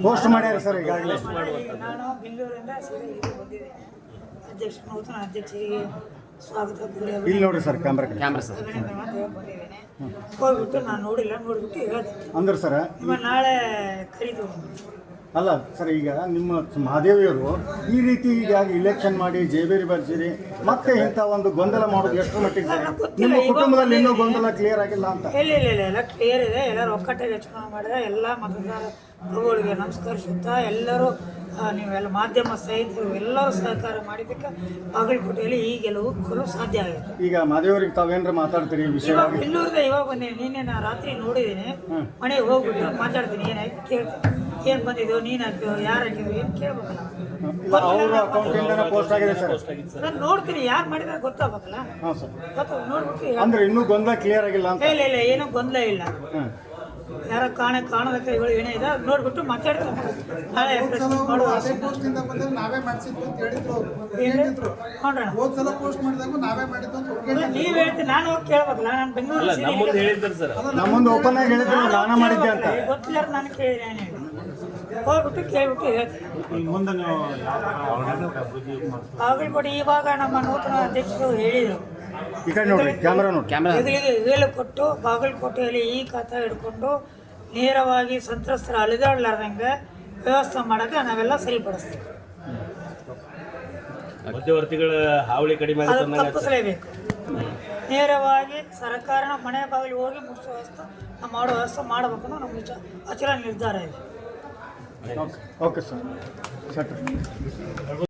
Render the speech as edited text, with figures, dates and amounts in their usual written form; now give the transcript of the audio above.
Post ಮಾಡ್ಯಾರ sir ಈಗಾಗಲೇ. ನಾನು ಬೆಂಗಳೂರಿಂದ ಸೀದಾ ಇಲ್ಲಿ ಬಂದಿದ್ದೇನೆ. ನೂತನ ಅಧ್ಯಕ್ಷರಿಗೆ ಸ್ವಾಗತ ಇಲ್ಲಿ ನೋಡ್ರಿ ಸರ್ ಕ್ಯಾಮ್ರಾ ಬಂದಿದ್ದೇನೆ. ಹೋಗ್ಬಿಟ್ಟು ನಾನು ನೋಡ್ಬಿಟ್ಟು ಹೇಳ್ತೀನಿ ಅಂದ್ರೆ ಸರ್ ನಿಮ್ಮ ನಾಳೆ ಕರೀತೀವಿ. ಅಲ್ಲ ಸರ್, ಈಗ ನಿಮ್ಮ ಮಹಾದೇವಿಯವರು ಈ ರೀತಿ ಈಗ ಇಲೆಕ್ಷನ್ ಮಾಡಿ ಜೇಬೇರಿ ಬರ್ಸಿರಿ ಮತ್ತೆ ಇಂಥ ಒಂದು ಗೊಂದಲ ಮಾಡೋದು ಎಷ್ಟು ಮಟ್ಟಿಗೆ ಸರ್? ನಿಮ್ಮ ಕುಟುಂಬದಲ್ಲಿ ಇನ್ನೂ ಗೊಂದಲ ಕ್ಲಿಯರ್ ಆಗಿಲ್ಲ ಅಂತ? ಇಲ್ಲ ಎಲ್ಲ ಕ್ಲಿಯರ್ ಇದೆ. ಎಲ್ಲರೂ ಒಕ್ಕಟ್ಟಾಗಿ ಚುನಾವಣೆ ಮಾಡಿದ್ರೆ ಎಲ್ಲ ಮತದಾರ ಪ್ರಭುಗಳಿಗೆ ನಮಸ್ಕರಿಸುತ್ತಾ ಎಲ್ಲರೂ ನೀವೆಲ್ಲ ಮಾಧ್ಯಮ ಸ್ನೇಹಿತರು ಎಲ್ಲರೂ ಸಹಕಾರ ಮಾಡಿದ್ದಕ್ಕೆ ಬಾಗಲಕೋಟೆಯಲ್ಲಿ ಈ ಗೆಲುವು ಸಾಧ್ಯ ಆಗಿದೆ. ಈಗ ಮಹಾದೇವರಿಗೆ ತಾವೇನ್ರ ಮಾತಾಡ್ತೀರಿ ವಿಷಯವಾಗಿ? ಬೆಂಗಳೂರಿಂದ ಇವಾಗ ಬಂದೇನೆ. ನಿನ್ನೆ ನಾನು ರಾತ್ರಿ ನೋಡಿದ್ದೀನಿ. ಮನೆಗೆ ಹೋಗ್ಬಿಟ್ಟು ಮಾತಾಡ್ತೀನಿ. ಏನಾಯ್ತು ಕೇಳ್ತೀನಿ. ಏನು ಬಂದಿದ್ದು, ನೀನು ಹಾಕಿದ್ರು, ಯಾರು ಹಾಕಿದ್ರು, ಏನು ಕೇಳ್ಬೇಕಲ್ಲ. ಅವ್ರ ಅಕೌಂಟಿಂದ ಪೋಸ್ಟ್ ಆಗಿದೆ ಸರ್. ನಾನು ನೋಡ್ತೀನಿ, ಯಾರು ಮಾಡಿದ್ರೆ ಗೊತ್ತಾಗಬೇಕಲ್ಲ. ಹಾಂ ಸರ್, ನೋಡ್ಬಿಟ್ಟು ಅಂದ್ರೆ ಇನ್ನೂ ಗೊಂದಲ ಕ್ಲಿಯರ್ ಆಗಿಲ್ಲ ಅಂತ? ಇಲ್ಲ ಏನೂ ಗೊಂದಲ ಇಲ್ಲ. ಯಾರ ಕಾಣದ ಕೈಗಳು ಏನೇ ಇದೆ ನೋಡ್ಬಿಟ್ಟು ಮಾತಾಡ್ತಾರೆ. ನಾಳೆ ಮಾಡುವ ನೀವು ಹೇಳ್ತೀನಿ. ನಾನು ಹೋಗಿ ಕೇಳ್ಬೇಕಲ್ಲ. ನಾನು ಬೆಂಗಳೂರು ನಮ್ಮೊಂದು ಓಪನ್ ಆಗಿ ಹೇಳಿದ್ರು ನಾನ ಮಾಡಿದ್ದೆ ಅಂತ ಗೊತ್ತಿಲ್ಲ. ನಾನು ಕೇಳಿದೆ, ಹೋಗ್ಬಿಟ್ಟು ಕೇಳ್ಬಿಟ್ಟು ಹೇಳ್ತೀನಿ. ಬಾಗಲಕೋಟೆ ಇವಾಗ ನಮ್ಮ ನೂತನ ಅಧ್ಯಕ್ಷರು ಹೇಳಿದರು, ಈ ಕಡೆ ನೋಡ್ರಿ, ಕ್ಯಾಮ್ರಾ ನೋಡಿ. ಹೇಳಿ ಕೊಟ್ಟು ಬಾಗಲಕೋಟೆಯಲ್ಲಿ ಈ ಖಾತಾ ಹಿಡ್ಕೊಂಡು ನೇರವಾಗಿ ಸಂತ್ರಸ್ತರ ಅಲಿದಾಡ್ಲಾರ್ದಂಗೆ ವ್ಯವಸ್ಥೆ ಮಾಡೋಕ್ಕೆ ನಾವೆಲ್ಲ ಸರಿಪಡಿಸ್ತೀವಿ. ಮಧ್ಯವರ್ತಿಗಳ ಹಾವಳಿ ಕಡಿಮೆ ಅದು ತಪ್ಪಿಸಲೇಬೇಕು. ನೇರವಾಗಿ ಸರ್ಕಾರನ ಮನೆ ಬಾಗಿಲು ಹೋಗಿ ಮುಗಿಸೋ ವ್ಯವಸ್ಥೆ ನಾವು ಮಾಡೋ ವ್ಯವಸ್ಥೆ ಮಾಡಬೇಕು ಅನ್ನೋ ನಮ್ಮ ಅಚಲ ನಿರ್ಧಾರ ಇದೆ. Okay sir.